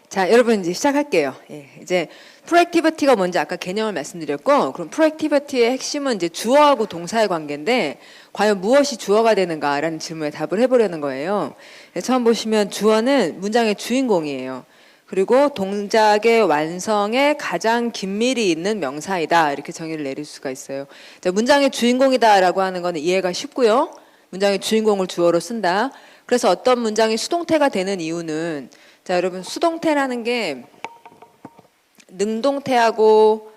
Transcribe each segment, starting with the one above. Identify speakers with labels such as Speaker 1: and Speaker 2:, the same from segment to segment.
Speaker 1: 자, 여러분 이제 시작할게요. 이제 프로액티비티가 뭔지 아까 개념을 말씀드렸고, 그럼 프로액티비티의 핵심은 이제 주어하고 동사의 관계인데, 과연 무엇이 주어가 되는가라는 질문에 답을 해보려는 거예요. 처음 보시면 주어는 문장의 주인공이에요. 그리고 동작의 완성에 가장 긴밀히 있는 명사이다, 이렇게 정의를 내릴 수가 있어요. 자, 문장의 주인공이다라고 하는 거는 이해가 쉽고요. 문장의 주인공을 주어로 쓴다. 그래서 어떤 문장이 수동태가 되는 이유는, 자, 여러분, 수동태라는 게 능동태하고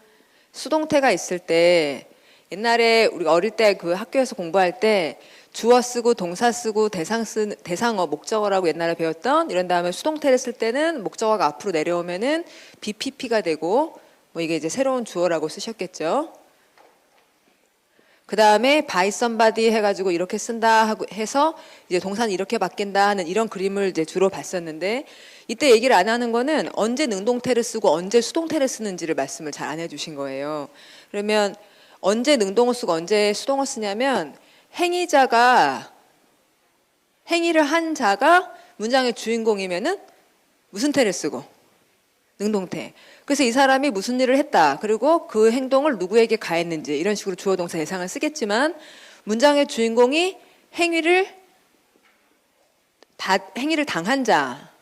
Speaker 1: 수동태가 있을 때, 옛날에 우리가 어릴 때 그 학교에서 공부할 때 주어 쓰고 동사 쓰고 대상어, 목적어라고 옛날에 배웠던, 이런 다음에 수동태를 쓸 때는 목적어가 앞으로 내려오면은 BPP가 되고, 뭐 이게 이제 새로운 주어라고 쓰셨겠죠. 그 다음에 by somebody 해가지고 이렇게 쓴다 하고 해서 이제 동사는 이렇게 바뀐다 하는 이런 그림을 이제 주로 봤었는데, 이때 얘기를 안 하는 거는 언제 능동태를 쓰고 언제 수동태를 쓰는지를 말씀을 잘 안 해주신 거예요. 그러면 언제 능동어 쓰고 언제 수동어 쓰냐면, 행위를 한 자가 문장의 주인공이면은 무슨 태를 쓰고? 능동태. 그래서 이 사람이 무슨 일을 했다. 그리고 그 행동을 누구에게 가했는지, 이런 식으로 주어 동사 대상을 쓰겠지만, 문장의 주인공이 행위를 당한 자,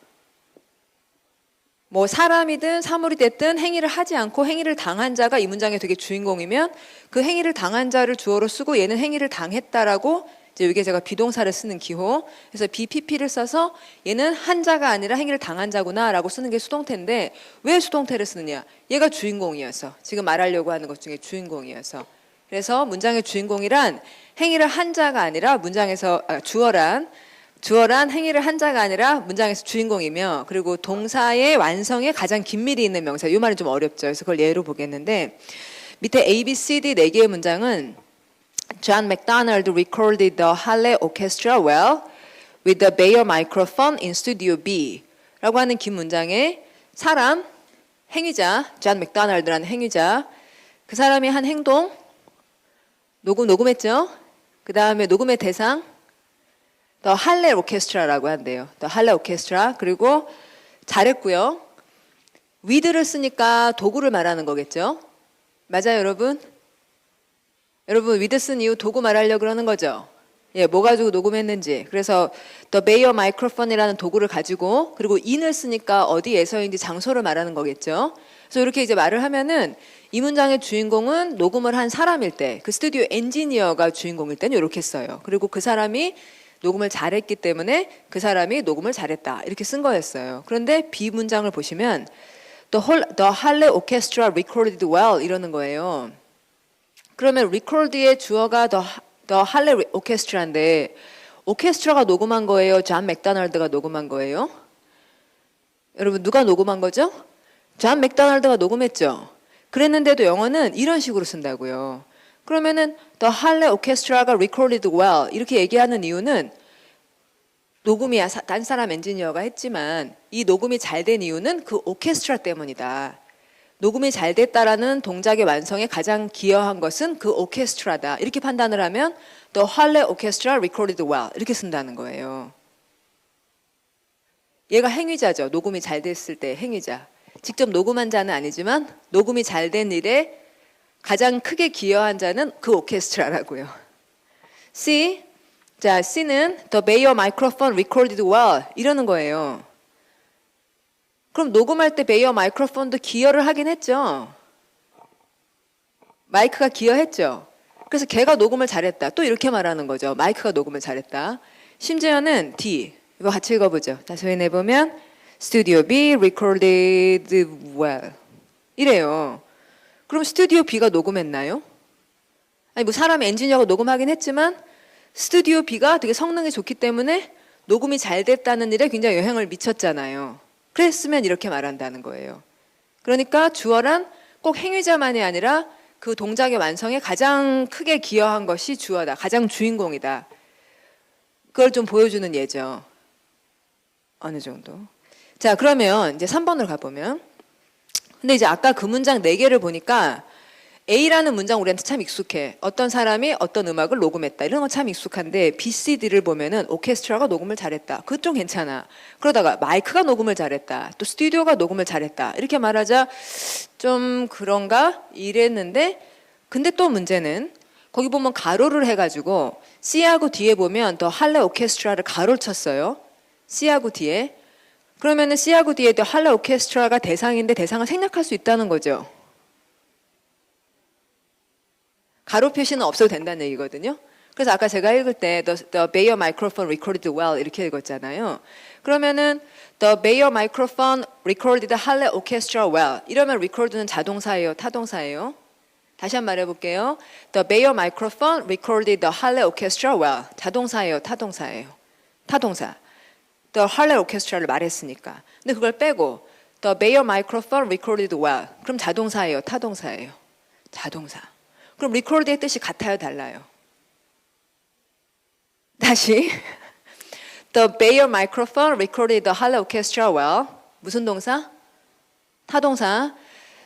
Speaker 1: 뭐 사람이든 사물이 됐든 행위를 하지 않고 행위를 당한 자가 이 문장의 되게 주인공이면, 그 행위를 당한 자를 주어로 쓰고 얘는 행위를 당했다라고, 이제 이게 제가 비동사를 쓰는 기호. 그래서 BPP를 써서 얘는 한 자가 아니라 행위를 당한 자구나라고 쓰는 게 수동태인데, 왜 수동태를 쓰느냐? 얘가 주인공이어서, 지금 말하려고 하는 것 중에 주인공이어서. 그래서 문장의 주인공이란 행위를 한 자가 아니라 문장에서 주어란 행위를 한 자가 아니라 문장에서 주인공이며, 그리고 동사의 완성에 가장 긴밀히 있는 명사. 이 말은 좀 어렵죠. 그래서 그걸 예로 보겠는데, 밑에 A, B, C, D 4개의 문장은 John McDonald recorded the Halle Orchestra well with the Bayer microphone in Studio B 라고 하는 긴 문장에 사람, 행위자, 존 맥도날드라는 행위자, 그 사람이 한 행동, 녹음했죠? 그 다음에 녹음의 대상, The Halle Orchestra라고 한대요. The Halle Orchestra. 그리고 잘했고요. with를 쓰니까 도구를 말하는 거겠죠? 맞아요, 여러분? 여러분, with 쓴 이유 도구 말하려고 그러는 거죠? 예, 뭐 가지고 녹음했는지. 그래서 The Bayer microphone이라는 도구를 가지고, 그리고 in을 쓰니까 어디에서인지 장소를 말하는 거겠죠? 그래서 이렇게 이제 말을 하면은, 이 문장의 주인공은 녹음을 한 사람일 때, 그 스튜디오 엔지니어가 주인공일 때는 이렇게 써요. 그리고 그 사람이 녹음을 잘했기 때문에 그 사람이 녹음을 잘했다, 이렇게 쓴 거였어요. 그런데 B 문장을 보시면 The Halle Orchestra recorded well 이러는 거예요. 그러면 record의 주어가 The Halle Orchestra인데, 오케스트라가 녹음한 거예요? 존 맥도날드가 녹음한 거예요? 여러분, 누가 녹음한 거죠? 존 맥도날드가 녹음했죠. 그랬는데도 영어는 이런 식으로 쓴다고요. 그러면은 The Halle Orchestra가 recorded well 이렇게 얘기하는 이유는, 녹음이 딴 사람 엔지니어가 했지만 이 녹음이 잘 된 이유는 그 오케스트라 때문이다. 녹음이 잘 됐다라는 동작의 완성에 가장 기여한 것은 그 오케스트라다. 이렇게 판단을 하면 The Halle Orchestra recorded well 이렇게 쓴다는 거예요. 얘가 행위자죠. 녹음이 잘 됐을 때 행위자. 직접 녹음한 자는 아니지만 녹음이 잘 된 일에 가장 크게 기여한 자는 그 오케스트라라고요. C. 자, C는 The Bayer microphone recorded well 이러는 거예요. 그럼 녹음할 때 베이어 마이크로폰도 기여를 하긴 했죠. 마이크가 기여했죠. 그래서 걔가 녹음을 잘했다. 또 이렇게 말하는 거죠. 마이크가 녹음을 잘했다. 심지어는 D. 이거 같이 읽어보죠. 다시 해보면 Studio B recorded well 이래요. 그럼 스튜디오 B가 녹음했나요? 아니, 뭐 사람 엔지니어가 녹음하긴 했지만 스튜디오 B가 되게 성능이 좋기 때문에 녹음이 잘 됐다는 일에 굉장히 영향을 미쳤잖아요. 그랬으면 이렇게 말한다는 거예요. 그러니까 주어란 꼭 행위자만이 아니라 그 동작의 완성에 가장 크게 기여한 것이 주어다. 가장 주인공이다. 그걸 좀 보여주는 예죠. 어느 정도. 자, 그러면 이제 3번으로 가보면, 근데 이제 아까 그 문장 4개를 보니까 A라는 문장 우리한테 참 익숙해. 어떤 사람이 어떤 음악을 녹음했다. 이런 건 참 익숙한데 B, C, D를 보면은 오케스트라가 녹음을 잘했다. 그것 좀 괜찮아. 그러다가 마이크가 녹음을 잘했다. 또 스튜디오가 녹음을 잘했다. 이렇게 말하자 좀 그런가? 이랬는데 근데 또 문제는 거기 보면 가로를 해가지고 C하고 D에 보면 더 할레 오케스트라를 가로를 쳤어요. C하고 D에. 그러면은 C하고 D에 더 할레 오케스트라가 대상인데 대상을 생략할 수 있다는 거죠. 가로 표시는 없어도 된다는 얘기거든요. 그래서 아까 제가 읽을 때 the Bayer microphone recorded well 이렇게 읽었잖아요. 그러면은 the Bayer microphone recorded Halle orchestra well 이러면 record는 자동사예요, 타동사예요? 다시 한번 말해볼게요. The Bayer microphone recorded the Halle orchestra well 자동사예요, 타동사예요? 타동사. The Halle orchestra를 말했으니까. 근데 그걸 빼고 the Bayer microphone recorded well 그럼 자동사예요, 타동사예요? 자동사. 그럼 record의 뜻이 같아요, 달라요? 다시. The Bayer microphone recorded the Halle orchestra well. 무슨 동사? 타동사.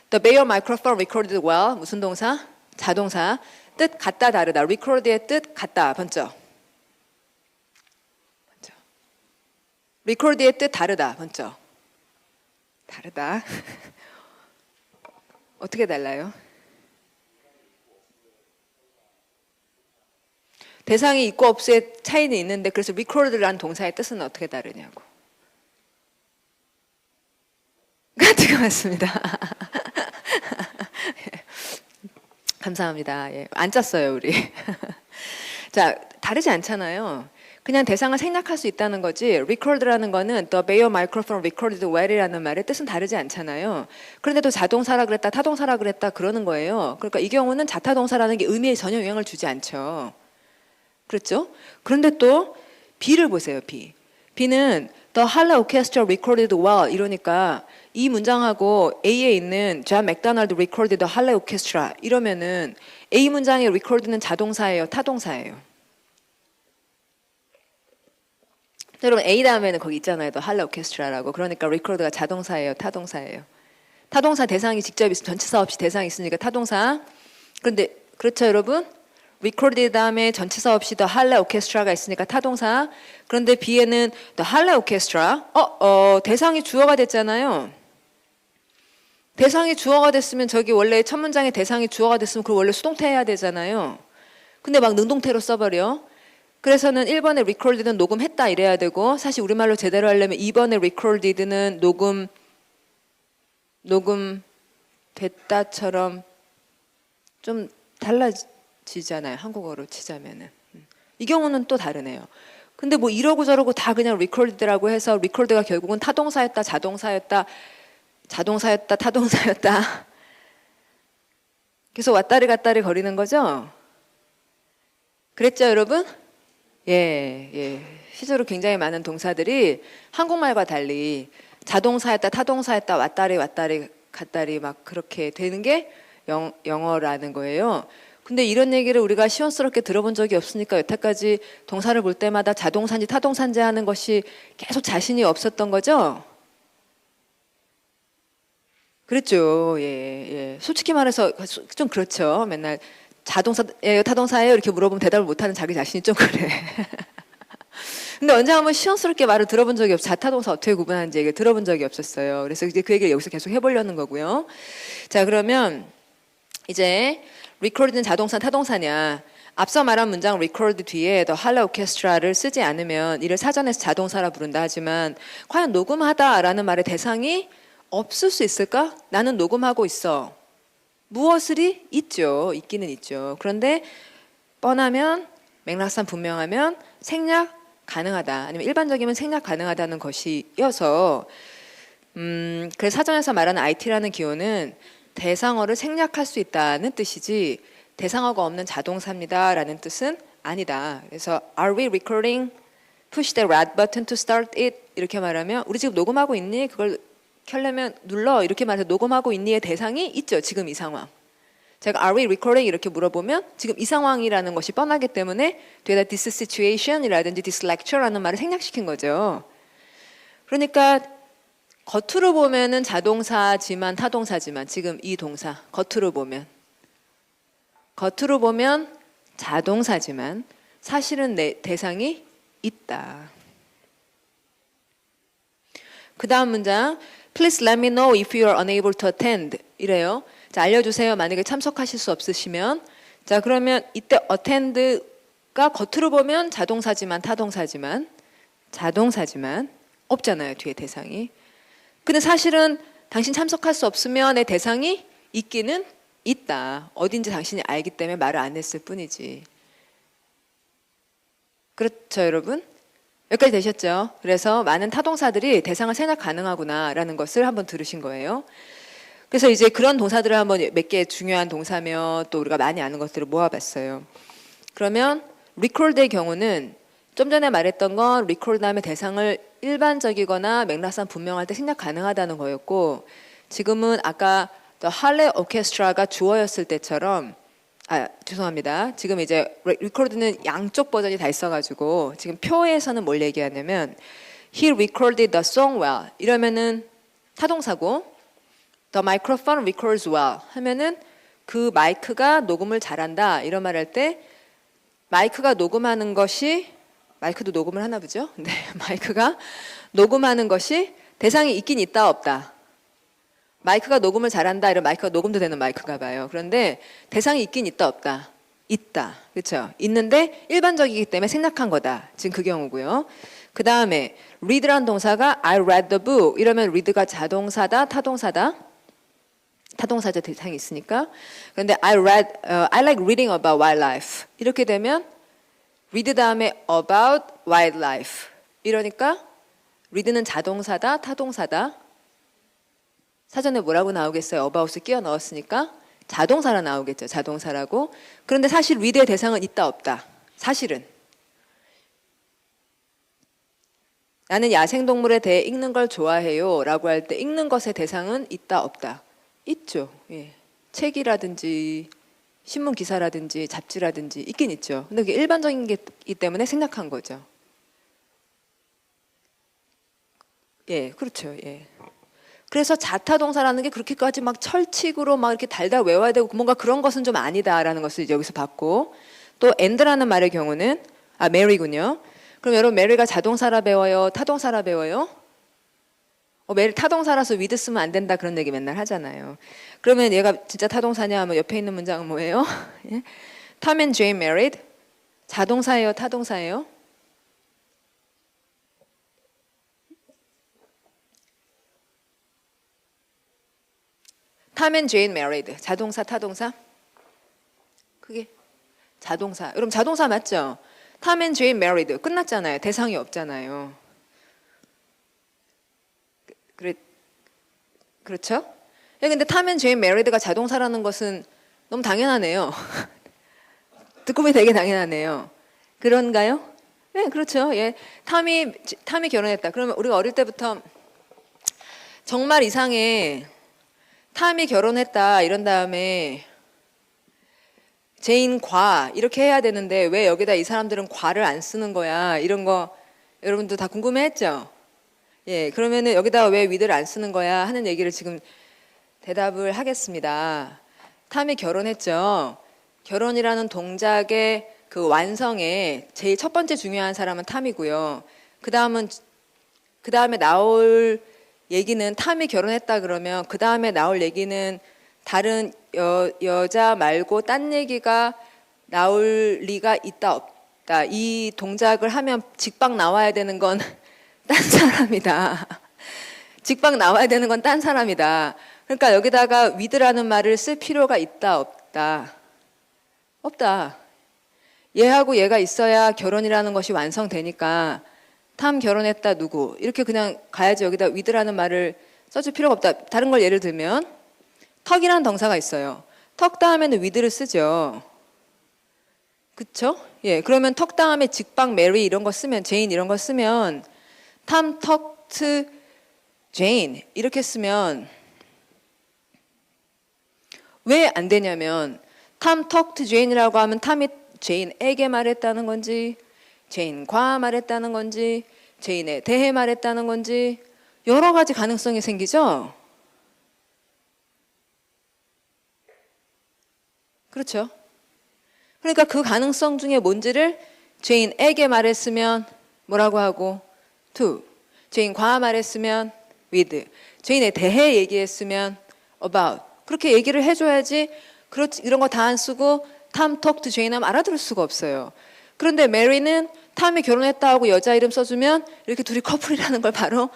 Speaker 1: The Bayer microphone recorded well. 무슨 동사? 자동사. 뜻 같다, 다르다. record의 뜻 같다, 번쩍. 번쩍. record의 뜻 다르다, 번쩍. 다르다. 어떻게 달라요? 대상이 있고 없고의 차이는 있는데 그래서 record라는 동사의 뜻은 어떻게 다르냐고. 같은 것 같습니다. 감사합니다. 예, 안 짰어요 우리. 자, 다르지 않잖아요. 그냥 대상을 생략할 수 있다는 거지 record라는 거는 the Bayer microphone recorded well이라는 말의 뜻은 다르지 않잖아요. 그런데도 자동사라 그랬다 타동사라 그랬다 그러는 거예요. 그러니까 이 경우는 자타동사라는 게 의미에 전혀 영향을 주지 않죠. 그렇죠? 그런데 또 B를 보세요. B. B는 The Halle Orchestra recorded well 이러니까 이 문장하고 A에 있는 John MacDonald recorded the Halle Orchestra 이러면은 A 문장의 record는 자동사예요, 타동사예요? 여러분 A 다음에는 거기 있잖아요. The Halle Orchestra라고. 그러니까 record가 자동사예요, 타동사예요? 타동사 대상이 직접 있으면 전치사 없이 대상이 있으니까 타동사. 그런데 그렇죠, 여러분? recorded 다음에 전치사 없이 the Halle Orchestra가 있으니까 타동사. 그런데 B에는 the Halle Orchestra. 대상이 주어가 됐잖아요. 대상이 주어가 됐으면 저기 원래 첫 문장에 대상이 주어가 됐으면 그걸 원래 수동태 해야 되잖아요. 근데 막 능동태로 써버려. 그래서는 1번에 recorded는 녹음했다 이래야 되고 사실 우리말로 제대로 하려면 2번에 recorded는 녹음됐다처럼 좀 달라지잖아요. 한국어로 치자면은. 이 경우는 또 다르네요. 근데 뭐 이러고 저러고 다 그냥 recorded라고 해서 record가 결국은 타동사였다, 자동사였다, 타동사였다. 계속 왔다리 갔다리 거리는 거죠? 그랬죠, 여러분? 예. 실제로 굉장히 많은 동사들이 한국말과 달리 자동사였다, 타동사였다, 왔다리 갔다리 막 그렇게 되는 게 영어라는 거예요. 근데 이런 얘기를 우리가 시원스럽게 들어본 적이 없으니까 여태까지 동사를 볼 때마다 자동사인지 타동사인지 하는 것이 계속 자신이 없었던 거죠? 그랬죠. 예. 솔직히 말해서 좀 그렇죠. 맨날 자동사예요, 타동사예요 이렇게 물어보면 대답을 못하는 자기 자신이 좀 그래. 근데 언제 한번 시원스럽게 말을 들어본 적이 없어요. 자타동사 어떻게 구분하는지 얘기를 들어본 적이 없었어요. 그래서 이제 그 얘기를 여기서 계속 해보려는 거고요. 자, 그러면 이제 record는 자동사, 타동사냐. 앞서 말한 문장 record 뒤에 the Halle Orchestra를 쓰지 않으면 이를 사전에서 자동사라 부른다 하지만 과연 녹음하다라는 말의 대상이 없을 수 있을까? 나는 녹음하고 있어. 무엇을이? 있죠. 있기는 있죠. 그런데 뻔하면 맥락상 분명하면 생략 가능하다. 아니면 일반적이면 생략 가능하다는 것이어서 그래서 사전에서 말하는 IT라는 기호는 대상어를 생략할 수 있다는 뜻이지 대상어가 없는 자동사입니다 라는 뜻은 아니다. 그래서 Are we recording? Push the red button to start it. 이렇게 말하면 우리 지금 녹음하고 있니? 그걸 켜려면 눌러 이렇게 말해서 녹음하고 있니의 대상이 있죠. 지금 이 상황. 제가 Are we recording? 이렇게 물어보면 지금 이 상황이라는 것이 뻔하기 때문에 뒤에다 this situation이라든지 this lecture라는 말을 생략시킨 거죠. 그러니까 겉으로 보면은 자동사지만 타동사지만 지금 이 동사 겉으로 보면 겉으로 보면 자동사지만 사실은 내 대상이 있다. 그 다음 문장 Please let me know if you are unable to attend 이래요. 자, 알려주세요. 만약에 참석하실 수 없으시면 자 그러면 이때 attend가 겉으로 보면 자동사지만 자동사지만 없잖아요. 뒤에 대상이. 근데 사실은 당신 참석할 수 없으면의 대상이 있기는 있다. 어딘지 당신이 알기 때문에 말을 안 했을 뿐이지. 그렇죠, 여러분? 여기까지 되셨죠? 그래서 많은 타동사들이 대상을 생략 가능하구나라는 것을 한번 들으신 거예요. 그래서 이제 그런 동사들을 한번 몇 개 중요한 동사며 또 우리가 많이 아는 것들을 모아봤어요. 그러면 recall의 경우는 좀 전에 말했던 건 recall 다음에 대상을 일반적이거나 맥락상 분명할 때 생략 가능하다는 거였고 지금은 아까 The Halle Orchestra가 주어였을 때처럼 죄송합니다. 지금 이제 record는 양쪽 버전이 다 있어가지고 지금 표에서는 뭘 얘기하냐면 He recorded the song well 이러면은 타동사고 The microphone records well 하면은 그 마이크가 녹음을 잘한다 이런 말 할 때 마이크가 녹음하는 것이 마이크도 녹음을 하나 보죠? 네, 마이크가 녹음하는 것이 대상이 있긴 있다 없다. 마이크가 녹음을 잘한다 이런 마이크가 녹음도 되는 마이크가 봐요. 그런데 대상이 있긴 있다 없다. 있다. 그렇죠? 있는데 일반적이기 때문에 생략한 거다. 지금 그 경우고요. 그 다음에 read라는 동사가 I read the book 이러면 read가 자동사다 타동사다. 타동사자 대상이 있으니까. 그런데 I like reading about wildlife 이렇게 되면 read 다음에 about wildlife 이러니까 read는 자동사다 타동사다. 사전에 뭐라고 나오겠어요? about을 끼워 넣었으니까 자동사라 나오겠죠. 자동사라고. 그런데 사실 read의 대상은 있다 없다. 사실은. 나는 야생동물에 대해 읽는 걸 좋아해요 라고 할 때 읽는 것의 대상은 있다 없다. 있죠. 예. 책이라든지 신문 기사라든지 잡지라든지 있긴 있죠. 근데 그게 일반적인 게이기 때문에 생략한 거죠. 예, 그렇죠. 예. 그래서 자타동사라는 게 그렇게까지 막 철칙으로 막 이렇게 달달 외워야 되고 뭔가 그런 것은 좀 아니다라는 것을 이제 여기서 봤고 또 and라는 말의 경우는 Mary군요. 그럼 여러분 Mary가 자동사라 배워요? 타동사라 배워요? 메리 타동사라서 with 쓰면 안 된다 그런 얘기 맨날 하잖아요. 그러면 얘가 진짜 타동사냐 하면 옆에 있는 문장은 뭐예요? 예? Tom and Jane married? 자동사예요? 타동사예요? Tom and Jane married. 자동사, 타동사? 그게 자동사. 여러분 자동사 맞죠? Tom and Jane married. 끝났잖아요. 대상이 없잖아요. 그렇죠? 근데 Tom and Jane married가 자동사라는 것은 너무 당연하네요. 듣고 보니 되게 당연하네요. 그런가요? 네, 그렇죠. 예, 탐이 결혼했다. 그러면 우리가 어릴 때부터 정말 이상해. 탐이 결혼했다 이런 다음에 제인과 이렇게 해야 되는데 왜 여기다 이 사람들은 과를 안 쓰는 거야? 이런 거 여러분도 다 궁금해했죠? 예, 그러면은 여기다 왜 with를 안 쓰는 거야? 하는 얘기를 지금 대답을 하겠습니다. 탐이 결혼했죠. 결혼이라는 동작의 그 완성에 제일 첫 번째 중요한 사람은 탐이고요. 그 다음에 나올 얘기는 탐이 결혼했다 그러면 그 다음에 나올 얘기는 다른 여자 말고 딴 얘기가 나올 리가 있다 없다. 이 동작을 하면 직방 나와야 되는 건 딴 사람이다. 직방 나와야 되는 건 딴 사람이다. 그러니까 여기다가 with라는 말을 쓸 필요가 있다 없다. 없다. 얘하고 얘가 있어야 결혼이라는 것이 완성되니까 탐 결혼했다 누구 이렇게 그냥 가야지 여기다 with라는 말을 써줄 필요가 없다. 다른 걸 예를 들면 턱이라는 동사가 있어요. 턱 다음에는 with를 쓰죠. 그쵸? 예, 그러면 턱 다음에 직방 메리 이런 거 쓰면 제인 이런 거 쓰면 탐 턱트 제인 이렇게 쓰면 왜 안 되냐면 탐 턱트 제인이라고 하면 탐이 제인에게 말했다는 건지 제인과 말했다는 건지 제인에 대해 말했다는 건지 여러 가지 가능성이 생기죠. 그렇죠? 그러니까 그 가능성 중에 뭔지를 제인에게 말했으면 뭐라고 하고 to. 제인과 말했으면 with. 제인에 대해 얘기했으면 about. 그렇게 얘기를 해줘야지. 이런 거 다 안 쓰고 Tom talked to Jane 하면 알아들을 수가 없어요. 그런데 메리는 탐이 결혼했다 하고 여자 이름 써주면 이렇게 둘이 커플이라는 걸 바로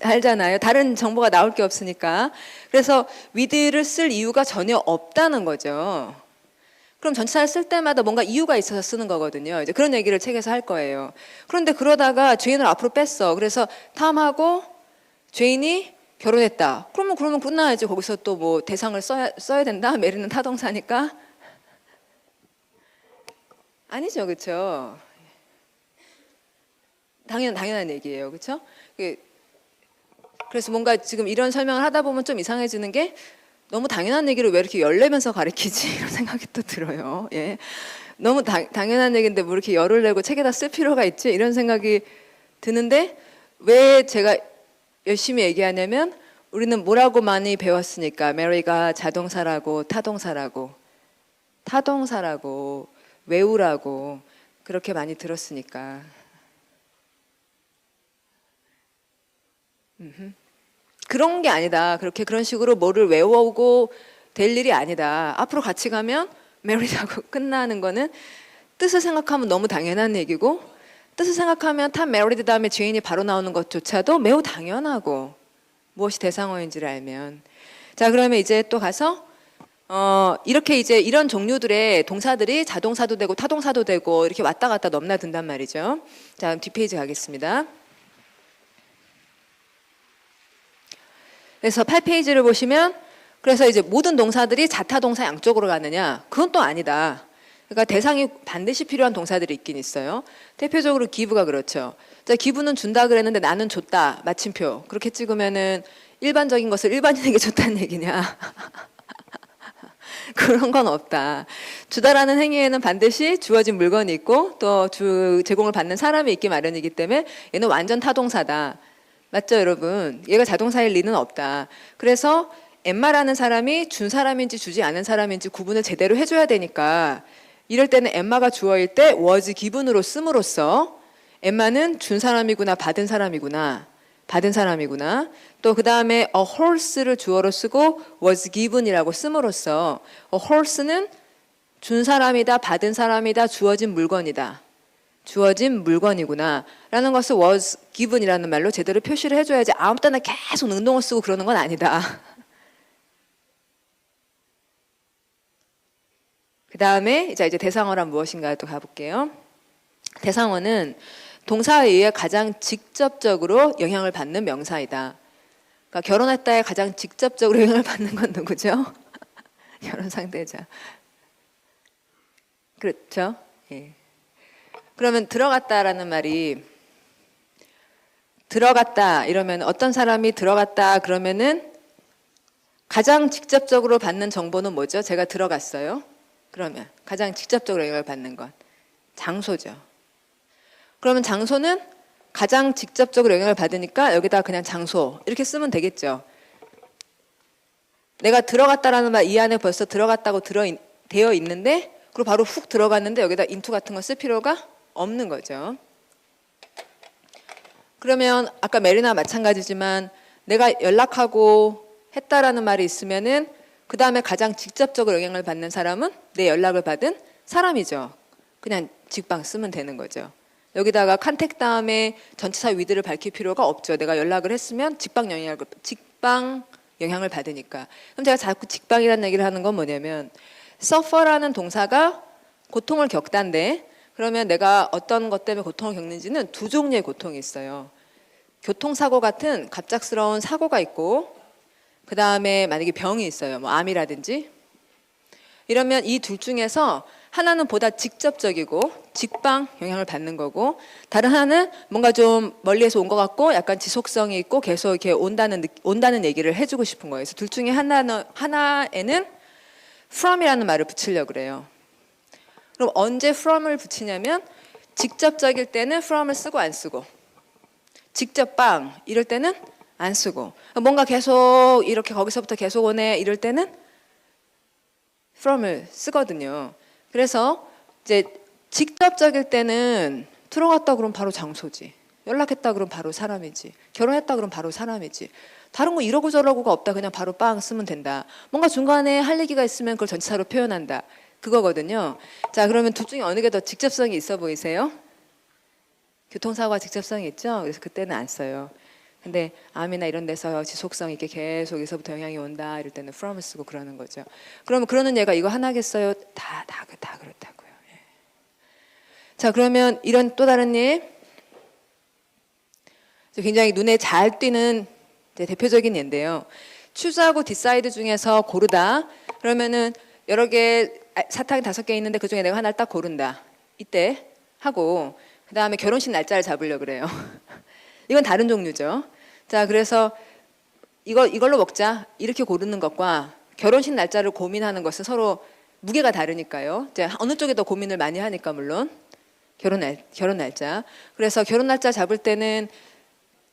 Speaker 1: 알잖아요. 다른 정보가 나올 게 없으니까. 그래서 with를 쓸 이유가 전혀 없다는 거죠. 그럼 전치사를 쓸 때마다 뭔가 이유가 있어서 쓰는 거거든요. 이제 그런 얘기를 책에서 할 거예요. 그런데 그러다가 죄인을 앞으로 뺐어. 그래서 탐하고 죄인이 결혼했다. 그러면 끝나야지. 거기서 또 뭐 대상을 써야 된다. 메리는 타동사니까. 아니죠, 그렇죠? 당연한 얘기예요, 그렇죠? 그래서 뭔가 지금 이런 설명을 하다 보면 좀 이상해지는 게 너무 당연한 얘기를 왜 이렇게 열내면서 가르치지? 이런 생각이 또 들어요. 예. 너무 당연한 얘기인데 뭐 이렇게 열을 내고 책에다 쓸 필요가 있지? 이런 생각이 드는데 왜 제가 열심히 얘기하냐면 우리는 뭐라고 많이 배웠으니까 메리가 자동사라고 타동사라고 외우라고 그렇게 많이 들었으니까. 그런 게 아니다. 그런 식으로 뭐를 외우고 될 일이 아니다. 앞으로 같이 가면 메리라고 끝나는 거는 뜻을 생각하면 너무 당연한 얘기고 뜻을 생각하면 탑 메리드 다음에 죄인이 바로 나오는 것조차도 매우 당연하고 무엇이 대상어인지를 알면. 자, 그러면 이제 또 가서 이렇게 이제 이런 종류들의 동사들이 자동사도 되고 타동사도 되고 이렇게 왔다 갔다 넘나든단 말이죠. 자, 뒷페이지 가겠습니다. 그래서 8페이지를 보시면 그래서 이제 모든 동사들이 자타동사 양쪽으로 가느냐? 그건 또 아니다. 그러니까 대상이 반드시 필요한 동사들이 있긴 있어요. 대표적으로 give가 그렇죠. 자, give는 준다 그랬는데 나는 줬다. 마침표. 그렇게 찍으면은 일반적인 것을 일반인에게 줬다는 얘기냐? 그런 건 없다. 주다라는 행위에는 반드시 주어진 물건이 있고 또 제공을 받는 사람이 있기 마련이기 때문에 얘는 완전 타동사다. 맞죠, 여러분? 얘가 자동사일 리는 없다. 그래서 엠마라는 사람이 준 사람인지 주지 않은 사람인지 구분을 제대로 해줘야 되니까 이럴 때는 엠마가 주어일 때 was given으로 씀으로써 엠마는 준 사람이구나 받은 사람이구나 또 그 다음에 a horse를 주어로 쓰고 was given이라고 씀으로써 a horse는 준 사람이다 받은 사람이다 주어진 물건이구나 라는 것을 was given이라는 말로 제대로 표시를 해줘야지 아무 때나 계속 능동어 쓰고 그러는 건 아니다. 그 다음에 이제 대상어란 무엇인가 또 가볼게요. 대상어는 동사에 의해 가장 직접적으로 영향을 받는 명사이다. 그러니까 결혼했다에 가장 직접적으로 영향을 받는 건 누구죠? 결혼 상대자. 그렇죠? 예. 그러면 들어갔다라는 말이 들어갔다 이러면 어떤 사람이 들어갔다 그러면은 가장 직접적으로 받는 정보는 뭐죠? 제가 들어갔어요. 그러면 가장 직접적으로 영향을 받는 건 장소죠. 그러면 장소는 가장 직접적으로 영향을 받으니까 여기다 그냥 장소 이렇게 쓰면 되겠죠. 내가 들어갔다라는 말 이 안에 벌써 들어갔다고 되어 있는데 그리고 바로 훅 들어갔는데 여기다 인투 같은 거 쓸 필요가 없는 거죠. 그러면 아까 메리나 마찬가지지만 내가 연락하고 했다라는 말이 있으면은 그 다음에 가장 직접적으로 영향을 받는 사람은 내 연락을 받은 사람이죠. 그냥 직방 쓰면 되는 거죠. 여기다가 컨택 다음에 전치사 with를 밝힐 필요가 없죠. 내가 연락을 했으면 직방 영향을 받으니까. 그럼 제가 자꾸 직방이라는 얘기를 하는 건 뭐냐면 suffer라는 동사가 고통을 겪다인데 그러면 내가 어떤 것 때문에 고통을 겪는지는 두 종류의 고통이 있어요. 교통사고 같은 갑작스러운 사고가 있고 그 다음에 만약에 병이 있어요. 뭐 암이라든지 이러면 이 둘 중에서 하나는 보다 직접적이고 직방 영향을 받는 거고 다른 하나는 뭔가 좀 멀리에서 온 것 같고 약간 지속성이 있고 계속 이렇게 온다는 얘기를 해주고 싶은 거예요. 그래서 둘 중에 하나에는 from이라는 말을 붙이려고 그래요. 그럼 언제 from을 붙이냐면 직접적일 때는 from을 쓰고 안 쓰고 직접 빵 이럴 때는 안 쓰고 뭔가 계속 이렇게 거기서부터 계속 오네 이럴 때는 from을 쓰거든요. 그래서 이제 직접적일 때는 들어갔다 그러면 바로 장소지. 연락했다 그러면 바로 사람이지. 결혼했다 그러면 바로 사람이지. 다른 거 이러고 저러고가 없다. 그냥 바로 빵 쓰면 된다. 뭔가 중간에 할 얘기가 있으면 그걸 전치사로 표현한다. 그거거든요. 자, 그러면 둘 중에 어느 게 더 직접성이 있어 보이세요? 교통사고가 직접성이 있죠? 그래서 그때는 안 써요. 근데 암이나 이런 데서 지속성 있게 계속 여기서부터 영향이 온다. 이럴 때는 from을 쓰고 그러는 거죠. 그러면 그러는 얘가 이거 하나겠어요? 다 그렇다고요. 예. 자, 그러면 이런 또 다른 예 굉장히 눈에 잘 띄는 대표적인 예인데요. choos하고 decide 중에서 고르다. 그러면은 여러 개 사탕이 5개 있는데 그중에 내가 하나를 딱 고른다. 이때 하고 그 다음에 결혼식 날짜를 잡으려고 그래요. 이건 다른 종류죠. 자, 그래서 이걸로 먹자. 이렇게 고르는 것과 결혼식 날짜를 고민하는 것은 서로 무게가 다르니까요. 이제 어느 쪽에 더 고민을 많이 하니까 물론 결혼 날짜. 그래서 결혼 날짜 잡을 때는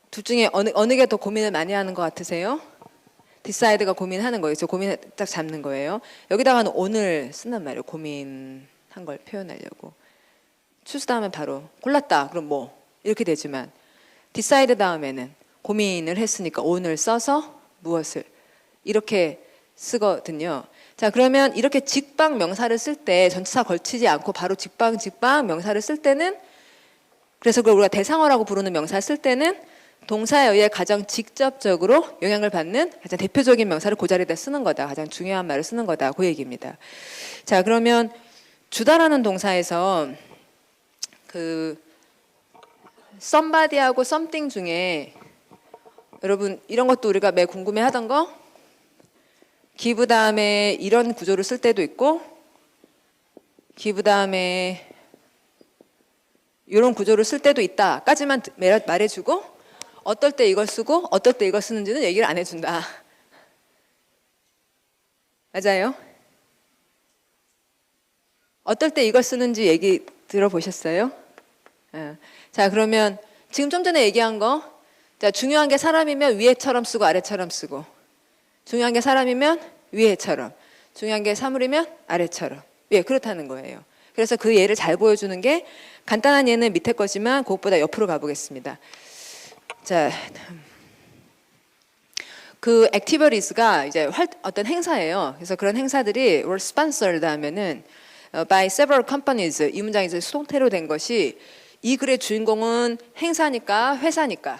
Speaker 1: 둘 중에 어느 게 더 고민을 많이 하는 것 같으세요? 디사이드가 고민하는 거예요. 고민을 딱 잡는 거예요. 여기다가는 오늘 쓴단 말이에요. 고민한 걸 표현하려고. 추스 다음에 바로 골랐다. 그럼 뭐 이렇게 되지만 디사이드 다음에는 고민을 했으니까 오늘 써서 무엇을 이렇게 쓰거든요. 자, 그러면 이렇게 직방 명사를 쓸 때 전치사 걸치지 않고 바로 직방 명사를 쓸 때는 그래서 그걸 우리가 대상어라고 부르는 명사를 쓸 때는 동사에 의해 가장 직접적으로 영향을 받는 가장 대표적인 명사를 그 자리에다 쓰는 거다. 가장 중요한 말을 쓰는 거다. 그 얘기입니다. 자, 그러면 주다라는 동사에서 그 somebody하고 something 중에 여러분 이런 것도 우리가 매 궁금해하던 거 give 다음에 이런 구조를 쓸 때도 있고 give 다음에 이런 구조를 쓸 때도 있다까지만 말해주고 어떨 때 이걸 쓰고 어떨 때 이걸 쓰는지는 얘기를 안 해준다. 맞아요? 어떨 때 이걸 쓰는지 얘기 들어보셨어요? 자, 그러면 지금 좀 전에 얘기한 거 자, 중요한 게 사람이면 위에처럼 쓰고 아래처럼 쓰고 중요한 게 사람이면 위에처럼 중요한 게 사물이면 아래처럼 예, 그렇다는 거예요. 그래서 그 예를 잘 보여주는 게 간단한 예는 밑에 거지만 그것보다 옆으로 가보겠습니다. 자, 그 액티비티스가 이제 어떤 행사예요. 그래서 그런 행사들이 were sponsored 하면은 by several companies 이 문장이 이제 수동태로 된 것이 이 글의 주인공은 행사니까 회사니까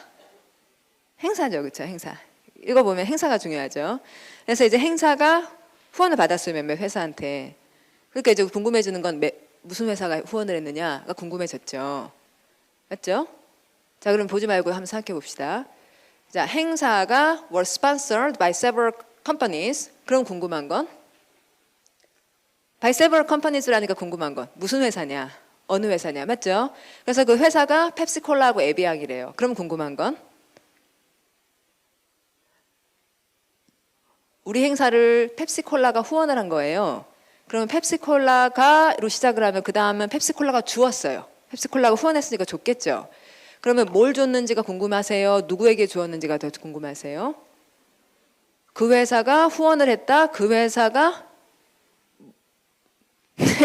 Speaker 1: 행사죠, 그렇죠? 행사. 이거 보면 행사가 중요하죠. 그래서 이제 행사가 후원을 받았어요, 몇몇 회사한테. 그러니까 이제 궁금해지는 건 무슨 회사가 후원을 했느냐가 궁금해졌죠. 맞죠? 자, 그럼 보지 말고 한번 생각해 봅시다. 자, 행사가 were sponsored by several companies. 그럼 궁금한 건? by several companies라니까 궁금한 건 무슨 회사냐? 어느 회사냐? 맞죠? 그래서 그 회사가 펩시콜라하고 에비앙이래요. 그럼 궁금한 건? 우리 행사를 펩시콜라가 후원을 한 거예요. 그러면 펩시콜라가로 시작을 하면 그 다음은 펩시콜라가 주었어요. 펩시콜라가 후원했으니까 줬겠죠. 그러면 뭘 줬는지가 궁금하세요? 누구에게 주었는지가 더 궁금하세요? 그 회사가 후원을 했다. 그 회사가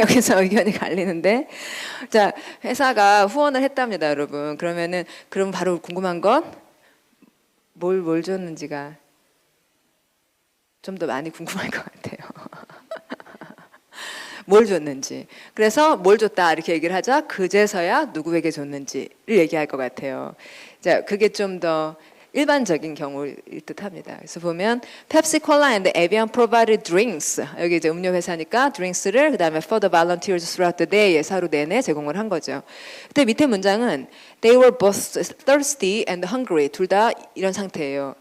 Speaker 1: 여기서 의견이 갈리는데 자, 회사가 후원을 했답니다, 여러분. 그럼 바로 궁금한 건 뭘 줬는지가 좀 더 많이 궁금할 것 같아요. 뭘 줬는지. 그래서 뭘 줬다 이렇게 얘기를 하자 그제서야 누구에게 줬는지를 얘기할 것 같아요. 자, 그게 좀 더 일반적인 경우일 듯합니다. 그래서 보면 Pepsi Cola and Evian provided drinks. 여기 이제 음료 회사니까 drinks를 그다음에 for the volunteers throughout the day 하루 내내 제공을 한 거죠. 근데 밑에 문장은 They were both thirsty and hungry. 둘 다 이런 상태예요.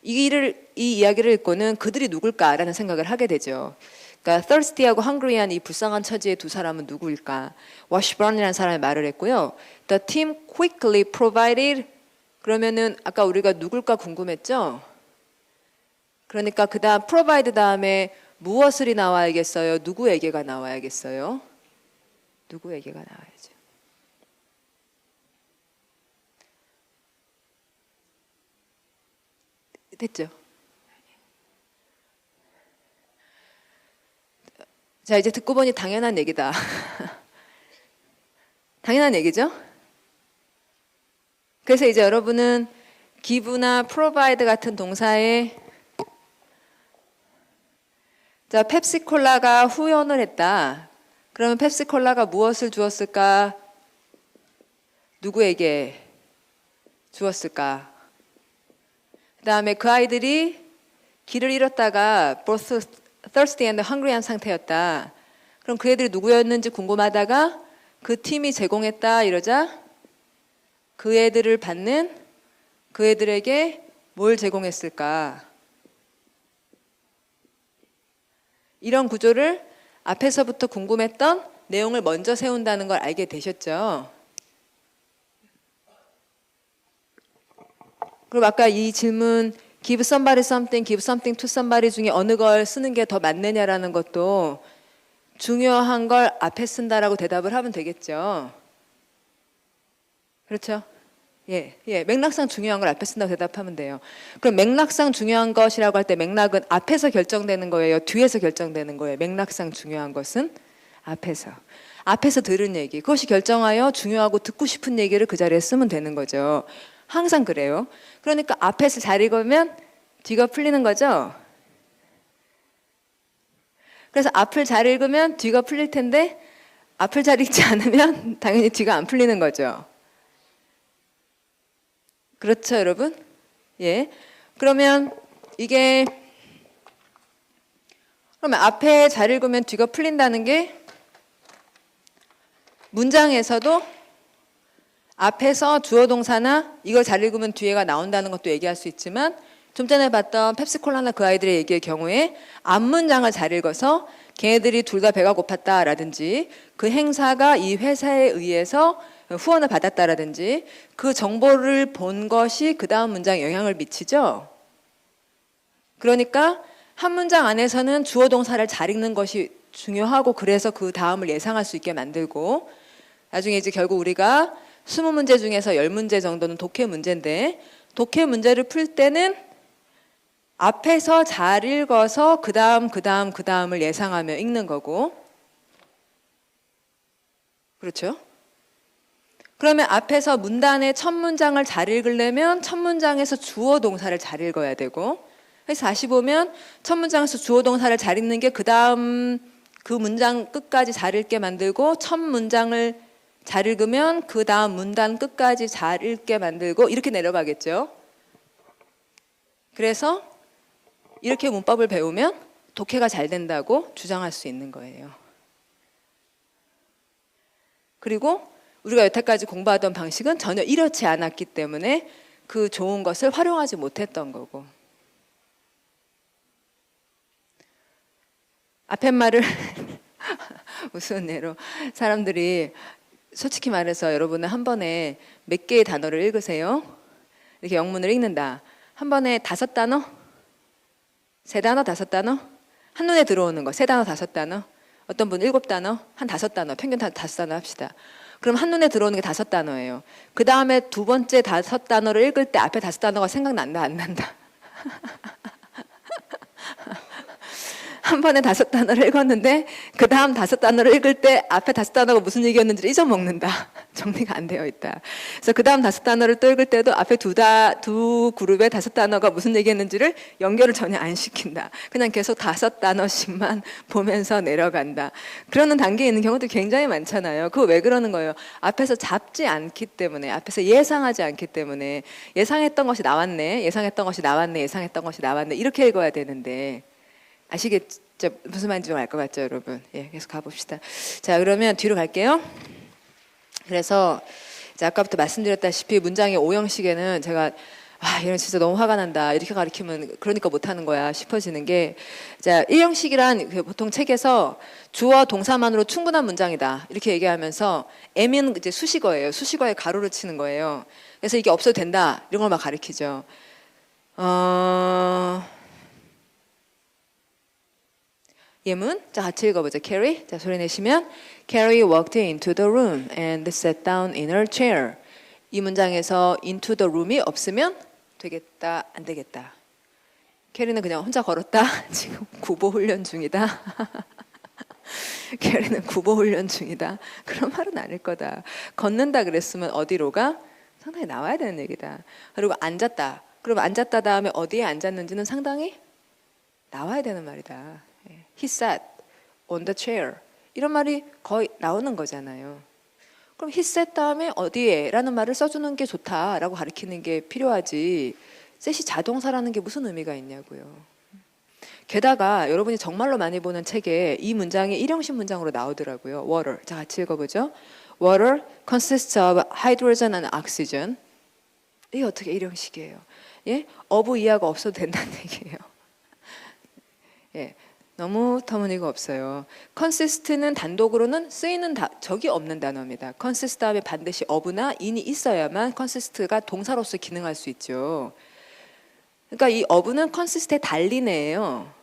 Speaker 1: 이 이야기를 읽고는 그들이 누굴까라는 생각을 하게 되죠. 그러니까 thirsty하고 hungry한 이 불쌍한 처지의 두 사람은 누구일까? Washburn이라는 사람이 말을 했고요. The team quickly provided 그러면은 아까 우리가 누굴까 궁금했죠? 그러니까 그 다음 provide 다음에 무엇을이 나와야겠어요? 누구에게가 나와야겠어요? 누구에게가 나와야죠. 됐죠? 자, 이제 듣고 보니 당연한 얘기다. 당연한 얘기죠? 그래서 이제 여러분은 give나 provide 같은 동사에 자, 펩시콜라가 후원을 했다. 그러면 펩시콜라가 무엇을 주었을까? 누구에게 주었을까? 그 다음에 그 아이들이 길을 잃었다가 both thirsty and hungry한 상태였다. 그럼 그 애들이 누구였는지 궁금하다가 그 팀이 제공했다 이러자 그 애들을 받는 그 애들에게 뭘 제공했을까? 이런 구조를 앞에서부터 궁금했던 내용을 먼저 세운다는 걸 알게 되셨죠? 그리고 아까 이 질문 give somebody something, give something to somebody 중에 어느 걸 쓰는 게 더 맞느냐라는 것도 중요한 걸 앞에 쓴다라고 대답을 하면 되겠죠. 그렇죠? 예, 맥락상 중요한 걸 앞에 쓴다고 대답하면 돼요. 그럼 맥락상 중요한 것이라고 할 때 맥락은 앞에서 결정되는 거예요? 뒤에서 결정되는 거예요? 맥락상 중요한 것은 앞에서. 앞에서 들은 얘기. 그것이 결정하여 중요하고 듣고 싶은 얘기를 그 자리에 쓰면 되는 거죠. 항상 그래요. 그러니까 앞에서 잘 읽으면 뒤가 풀리는 거죠. 그래서 앞을 잘 읽으면 뒤가 풀릴 텐데 앞을 잘 읽지 않으면 당연히 뒤가 안 풀리는 거죠. 그렇죠, 여러분? 예. 그러면 이게 그러면 앞에 잘 읽으면 뒤가 풀린다는 게 문장에서도 앞에서 주어 동사나 이걸 잘 읽으면 뒤에가 나온다는 것도 얘기할 수 있지만 좀 전에 봤던 펩시콜라나 그 아이들의 얘기의 경우에 앞문장을 잘 읽어서 걔네들이 둘 다 배가 고팠다라든지 그 행사가 이 회사에 의해서 후원을 받았다라든지 그 정보를 본 것이 그 다음 문장에 영향을 미치죠. 그러니까 한 문장 안에서는 주어 동사를 잘 읽는 것이 중요하고 그래서 그 다음을 예상할 수 있게 만들고 나중에 이제 결국 우리가 20문제 중에서 10문제 정도는 독해 문제인데 독해 문제를 풀 때는 앞에서 잘 읽어서 그 다음을 예상하며 읽는 거고 그렇죠? 그러면 앞에서 문단의 첫 문장을 잘 읽으려면 첫 문장에서 주어 동사를 잘 읽어야 되고 그래서 다시 보면 첫 문장에서 주어 동사를 잘 읽는 게 그 다음 그 문장 끝까지 잘 읽게 만들고 첫 문장을 잘 읽으면 그 다음 문단 끝까지 잘 읽게 만들고 이렇게 내려가겠죠. 그래서 이렇게 문법을 배우면 독해가 잘 된다고 주장할 수 있는 거예요. 그리고 우리가 여태까지 공부하던 방식은 전혀 이렇지 않았기 때문에 그 좋은 것을 활용하지 못했던 거고. 앞에 말을 우스운 예로 사람들이 솔직히 말해서 여러분은 한 번에 몇 개의 단어를 읽으세요? 이렇게 영문을 읽는다. 한 번에 5단어? 3단어, 5단어? 한눈에 들어오는 거 3단어, 5단어? 어떤 분 7단어? 한 5단어, 평균 5단어 합시다. 그럼 한눈에 들어오는 게 5단어예요. 그 다음에 두 번째 5단어를 읽을 때 앞에 5단어가 생각난다, 안 난다? 한 번에 5단어를 읽었는데 그 다음 5단어를 읽을 때 앞에 5단어가 무슨 얘기였는지를 잊어먹는다. 정리가 안 되어 있다. 그래서 그 다음 5단어를 또 읽을 때도 앞에 두 그룹의 5단어가 무슨 얘기했는지를 연결을 전혀 안 시킨다. 그냥 계속 5단어씩만 보면서 내려간다. 그러는 단계에 있는 경우도 굉장히 많잖아요. 그거 왜 그러는 거예요? 앞에서 잡지 않기 때문에, 앞에서 예상하지 않기 때문에 예상했던 것이 나왔네, 예상했던 것이 나왔네, 예상했던 것이 나왔네 이렇게 읽어야 되는데 아시겠죠? 무슨 말인지 좀 알 것 같죠, 여러분? 예, 계속 가봅시다. 자, 그러면 뒤로 갈게요. 그래서 이제 아까부터 말씀드렸다시피 문장의 오형식에는 제가 이런 진짜 너무 화가 난다. 이렇게 가르치면 그러니까 못하는 거야 싶어지는 게 자, 1형식이란 보통 책에서 주어 동사만으로 충분한 문장이다. 이렇게 얘기하면서 M은 이제 수식어예요. 수식어에 가로를 치는 거예요. 그래서 이게 없어도 된다. 이런 걸 막 가르치죠. 예문. 자, 같이 읽어보죠. Carrie. 자, 소리 내시면 Carrie walked into the room and sat down in her chair. 이 문장에서 into the room이 없으면 되겠다, 안 되겠다. 캐리는 그냥 혼자 걸었다. 지금 구보 훈련 중이다. 게리는 구보 훈련 중이다. 그런 말은 아닐 거다. 걷는다 그랬으면 어디로 가? 상당히 나와야 되는 얘기다. 그리고 앉았다. 그럼 앉았다 다음에 어디에 앉았는지는 상당히 나와야 되는 말이다. He sat on the chair. 이런 말이 거의 나오는 거잖아요. 그럼 he sat 다음에 어디에 라는 말을 써주는 게 좋다라고 가르치는 게 필요하지. set이 자동사라는 게 무슨 의미가 있냐고요. 게다가 여러분이 정말로 많이 보는 책에 이 문장이 일형식 문장으로 나오더라고요. Water. 자, 같이 읽어보죠. Water consists of hydrogen and oxygen. 이게 어떻게 일형식이에요? 예? of 이하가 없어도 된다는 얘기예요. 예. 너무 터무니가 없어요. consist는 단독으로는 쓰이는 적이 없는 단어입니다. consist 다음에 반드시 of나 in이 있어야만 consist가 동사로서 기능할 수 있죠. 그러니까 이 of는 consist의 달리네예요.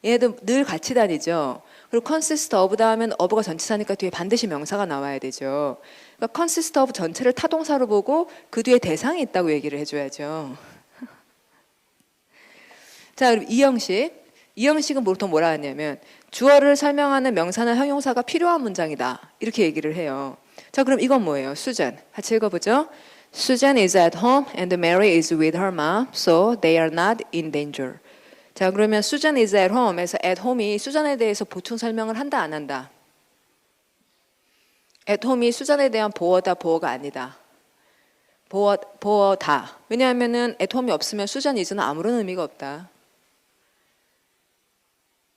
Speaker 1: 얘도 늘 같이 다니죠. 그리고 consist of 다음엔 of가 전치사니까 뒤에 반드시 명사가 나와야 되죠. 그러니까 consist of 전체를 타동사로 보고 그 뒤에 대상이 있다고 얘기를 해줘야죠. 자, 그럼 이 형식. 이 형식은 보통 뭐라 하냐면 주어를 설명하는 명사나 형용사가 필요한 문장이다. 이렇게 얘기를 해요. 자, 그럼 이건 뭐예요? 수잔. 같이 읽어보죠. Susan is at home and Mary is with her mom, so they are not in danger. 자, 그러면 Susan is at home에서 at home이 수잔에 대해서 보충 설명을 한다, 안 한다? at home이 수잔에 대한 보어다, 보어가 아니다. 보어다. 왜냐하면은 at home이 없으면 수잔 is는 아무런 의미가 없다.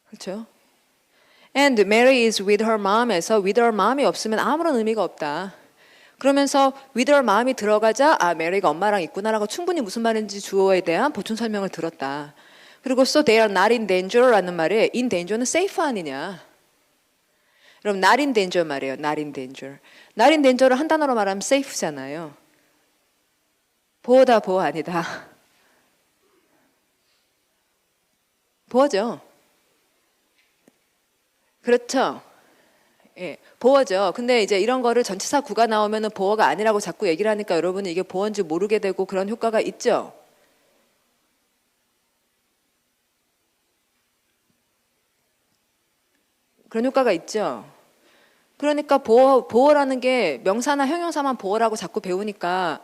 Speaker 1: 그렇죠? And Mary is with her mom에서 with her mom이 없으면 아무런 의미가 없다. 그러면서 with her mom이 들어가자 아, 메리가 엄마랑 있구나라고 충분히 무슨 말인지 주어에 대한 보충 설명을 들었다. 그리고 so they are not in danger라는 말에 in danger는 safe 아니냐. 그럼 not in danger 말이에요. not in danger. not in danger를 한 단어로 말하면 safe잖아요. 보호다, 보호 아니다. 보호죠. 그렇죠. 예, 보어죠. 근데 이제 이런 거를 전치사 구가 나오면은 보어가 아니라고 자꾸 얘기를 하니까 여러분이 이게 보어인지 모르게 되고 그런 효과가 있죠. 그런 효과가 있죠. 그러니까 보어라는 게 명사나 형용사만 보어라고 자꾸 배우니까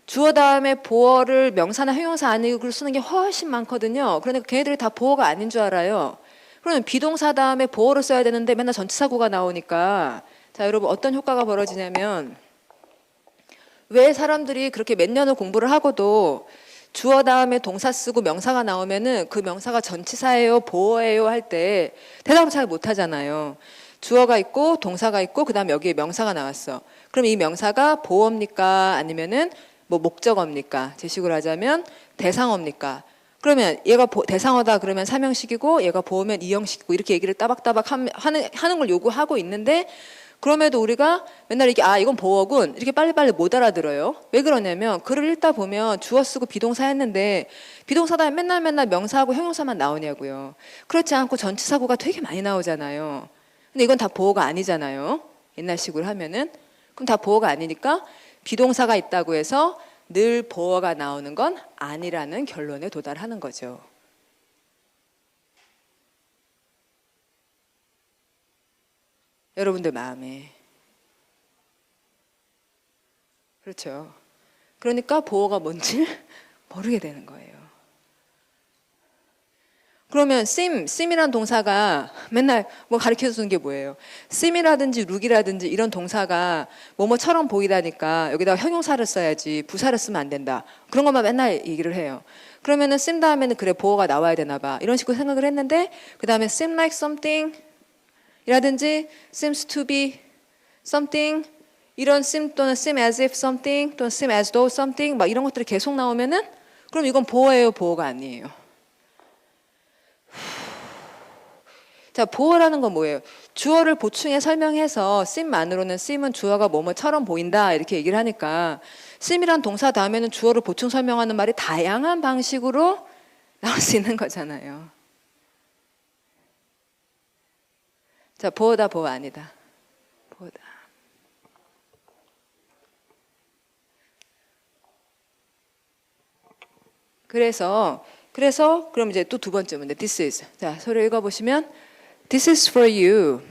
Speaker 1: 주어 다음에 보어를 명사나 형용사 아니고 쓰는 게 훨씬 많거든요. 그러니까 걔네들이 다 보어가 아닌 줄 알아요. 그러면 비동사 다음에 보어를 써야 되는데 맨날 전치사구가 나오니까 자, 여러분 어떤 효과가 벌어지냐면 왜 사람들이 그렇게 몇 년을 공부를 하고도 주어 다음에 동사 쓰고 명사가 나오면은 그 명사가 전치사예요, 보어예요 할 때 대답을 잘 못하잖아요. 주어가 있고 동사가 있고 그다음 여기에 명사가 나왔어. 그럼 이 명사가 보어입니까? 아니면은 뭐 목적어입니까? 제식으로 하자면 대상어입니까? 그러면 얘가 대상어다 그러면 삼형식이고 얘가 보어면 이형식이고 이렇게 얘기를 따박따박 하는 걸 요구하고 있는데 그럼에도 우리가 맨날 이게 아 이건 보어군 이렇게 빨리빨리 못 알아들어요. 왜 그러냐면 글을 읽다 보면 주어 쓰고 비동사 했는데 비동사 다음에 맨날 명사하고 형용사만 나오냐고요. 그렇지 않고 전치사구가 되게 많이 나오잖아요. 근데 이건 다 보어가 아니잖아요. 옛날식으로 하면은. 그럼 다 보어가 아니니까 비동사가 있다고 해서 늘 보어가 나오는 건 아니라는 결론에 도달하는 거죠. 여러분들 마음에. 그렇죠. 그러니까 보어가 뭔지 모르게 되는 거예요. 그러면 sim이란 동사가 맨날 뭐 가르쳐 주는 게 뭐예요? sim이라든지 look이라든지 이런 동사가 뭐뭐처럼 보이다니까 여기다가 형용사를 써야지 부사를 쓰면 안 된다. 그런 것만 맨날 얘기를 해요. 그러면은 sim 다음에는 그래 보어가 나와야 되나 봐. 이런 식으로 생각을 했는데 그 다음에 seem like something 이라든지 seems to be something 이런 seem 또는 seem as if something 또는 seem as though something 막 이런 것들이 계속 나오면은 그럼 이건 보어예요, 보어가 아니에요. 자, 보어라는 건 뭐예요? 주어를 보충해 설명해서 seem만으로는 seem은 주어가 뭐뭐처럼 보인다 이렇게 얘기를 하니까 seem이란 동사 다음에는 주어를 보충 설명하는 말이 다양한 방식으로 나올 수 있는 거잖아요. 자, 보어다, 보어 아니다. 보어다. 그래서 그럼 이제 또 두 번째 문제. This is. 자, 소리 읽어보시면 This is for you.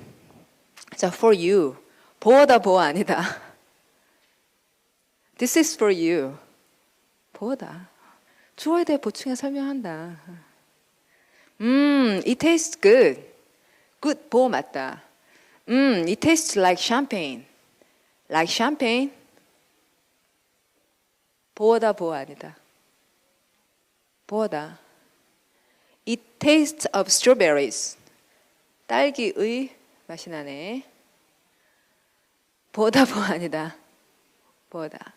Speaker 1: 자, for you. 보어다 보어 아니다. This is for you. 보어다. 주어에 대해 보충해 설명한다. It tastes good. good 보어 맞다. It tastes like champagne. like champagne. 보어다 보어 아니다. 보어다. It tastes of strawberries. 딸기의 맛이 나네. 보어다 보어 아니다. 보어다.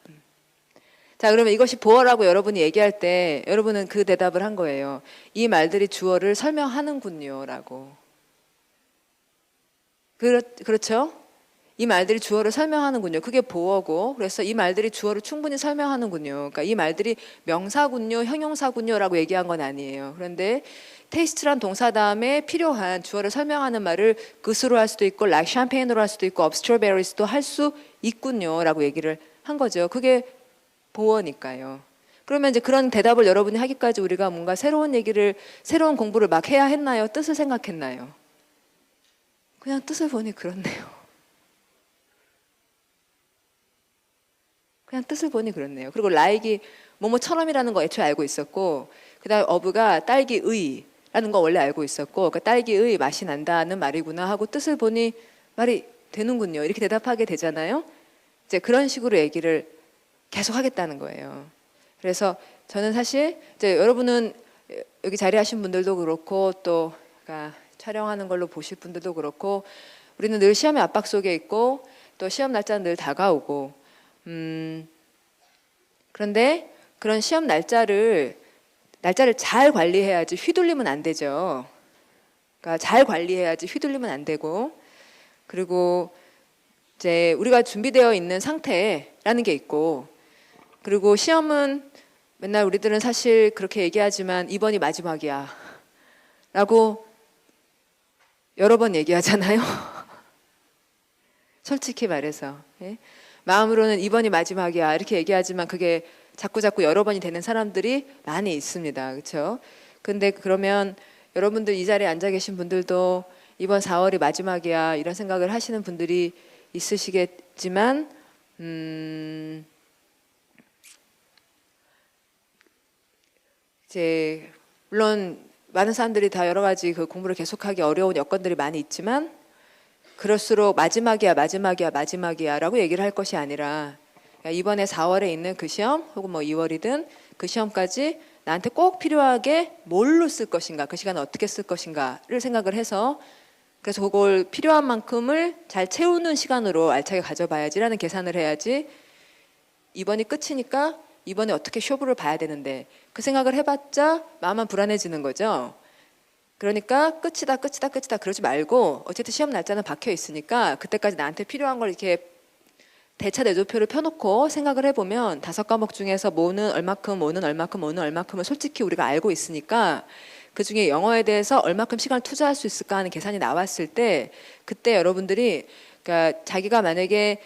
Speaker 1: 자, 그러면 이것이 보어라고 여러분이 얘기할 때 여러분은 그 대답을 한 거예요. 이 말들이 주어를 설명하는군요 라고. 그렇죠? 이 말들이 주어를 설명하는군요. 그게 보어고, 그래서 이 말들이 주어를 충분히 설명하는군요. 그러니까 이 말들이 명사군요, 형용사군요 라고 얘기한 건 아니에요. 그런데 테이스트란 동사 다음에 필요한 주어를 설명하는 말을 그스로 할 수도 있고 like champagne으로 할 수도 있고 of strawberries도 할 수 있군요 라고 얘기를 한 거죠. 그게 보어니까요. 그러면 이제 그런 대답을 여러분이 하기까지 우리가 뭔가 새로운 공부를 막 해야 했나요? 뜻을 생각했나요? 그냥 뜻을 보니 그렇네요. 그냥 뜻을 보니 그렇네요. 그리고 like이 뭐뭐처럼이라는 거 애초에 알고 있었고, 그 다음에 of가 딸기의라는 거 원래 알고 있었고, 그러니까 딸기의 맛이 난다는 말이구나 하고 뜻을 보니 말이 되는군요. 이렇게 대답하게 되잖아요. 이제 그런 식으로 얘기를 계속 하겠다는 거예요. 그래서 저는 사실 이제 여러분은 여기 자리하신 분들도 그렇고 또 그러니까 촬영하는 걸로 보실 분들도 그렇고 우리는 늘 시험의 압박 속에 있고 또 시험 날짜는 늘 다가오고 그런데 그런 시험 날짜를 잘 관리해야지 휘둘리면 안 되죠. 그러니까 잘 관리해야지 휘둘리면 안 되고 그리고 이제 우리가 준비되어 있는 상태라는 게 있고 그리고 시험은 맨날 우리들은 사실 그렇게 얘기하지만 이번이 마지막이야 라고 여러 번 얘기하잖아요. 솔직히 말해서 마음으로는 이번이 마지막이야 이렇게 얘기하지만 그게 자꾸 여러 번이 되는 사람들이 많이 있습니다. 그렇죠? 근데 그러면 여러분들 이 자리에 앉아 계신 분들도 이번 4월이 마지막이야 이런 생각을 하시는 분들이 있으시겠지만 이제 물론 많은 사람들이 다 여러 가지 그 공부를 계속하기 어려운 여건들이 많이 있지만 그럴수록 마지막이야 라고 얘기를 할 것이 아니라 이번에 4월에 있는 그 시험 혹은 뭐 2월이든 그 시험까지 나한테 꼭 필요하게 뭘로 쓸 것인가 그 시간을 어떻게 쓸 것인가를 생각을 해서 그래서 그걸 필요한 만큼을 잘 채우는 시간으로 알차게 가져봐야지라는 계산을 해야지 이번이 끝이니까 이번에 어떻게 쇼부를 봐야 되는데 그 생각을 해봤자 마음만 불안해지는 거죠. 그러니까 끝이다 그러지 말고 어쨌든 시험 날짜는 박혀 있으니까 그때까지 나한테 필요한 걸 이렇게 대차 내조표를 펴놓고 생각을 해보면 5과목 중에서 뭐는 얼마큼을 솔직히 우리가 알고 있으니까 그중에 영어에 대해서 얼마큼 시간을 투자할 수 있을까 하는 계산이 나왔을 때 그때 여러분들이 그러니까 자기가 만약에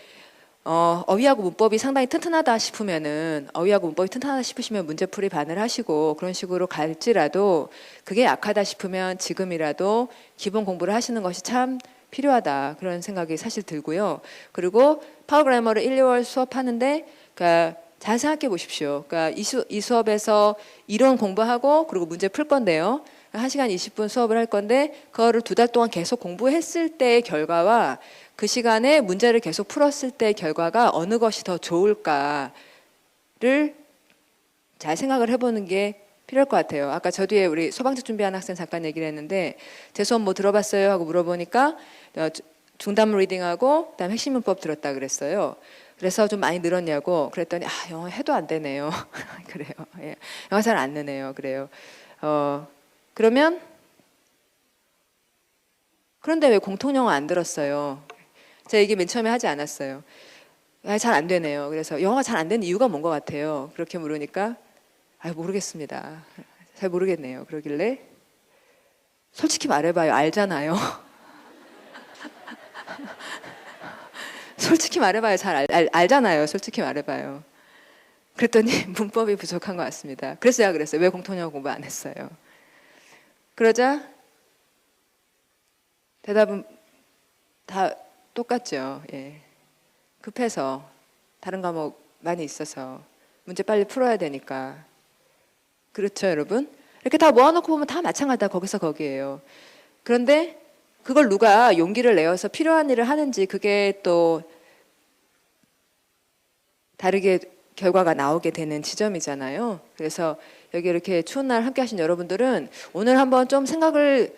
Speaker 1: 어휘하고 문법이 상당히 튼튼하다 싶으면은 어휘하고 문법이 튼튼하다 싶으시면 문제풀이 반을 하시고 그런 식으로 갈지라도 그게 약하다 싶으면 지금이라도 기본 공부를 하시는 것이 참 필요하다 그런 생각이 사실 들고요. 그리고 파워 그래머를 1, 2월 수업하는데 그러니까 잘 생각해 보십시오. 그러니까 이 수업에서 이론 공부하고 그리고 문제 풀 건데요. 1시간 20분 수업을 할 건데 그거를 2달 동안 계속 공부했을 때의 결과와 그 시간에 문제를 계속 풀었을 때의 결과가 어느 것이 더 좋을까를 잘 생각을 해보는 게 필요할 것 같아요. 아까 저 뒤에 우리 소방책 준비하는 학생 잠깐 얘기를 했는데 제 수업 뭐 들어봤어요? 하고 물어보니까 중단문 리딩하고 그다음 핵심 문법 들었다 그랬어요. 그래서 좀 많이 늘었냐고 그랬더니 영어 해도 안 되네요. 그래요. 예. 영어 잘 안 느네요. 그래요. 그러면 그런데 왜 공통영어 안 들었어요? 제가 이게 맨 처음에 하지 않았어요. 잘 안 되네요. 그래서 영어가 잘 안 되는 이유가 뭔 것 같아요? 그렇게 물으니까 모르겠습니다. 잘 모르겠네요. 그러길래 솔직히 말해봐요. 알잖아요. 솔직히 말해봐요. 잘 알잖아요. 솔직히 말해봐요. 그랬더니 문법이 부족한 것 같습니다. 그래서 제가 그랬어요. 왜 공통영어 공부 안 했어요? 그러자 대답은 다 똑같죠. 예. 급해서 다른 과목 많이 있어서 문제 빨리 풀어야 되니까. 그렇죠, 여러분? 이렇게 다 모아놓고 보면 다 마찬가지다. 거기서 거기에요. 그런데 그걸 누가 용기를 내어서 필요한 일을 하는지 그게 또 다르게 결과가 나오게 되는 지점이잖아요. 그래서 여기 이렇게 추운 날 함께 하신 여러분들은 오늘 한번 좀 생각을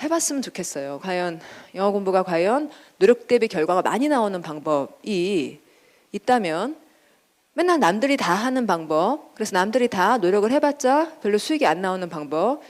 Speaker 1: 해봤으면 좋겠어요. 과연 영어 공부가 과연 노력 대비 결과가 많이 나오는 방법이 있다면 맨날 남들이 다 하는 방법, 그래서 남들이 다 노력을 해봤자 별로 수익이 안 나오는 방법,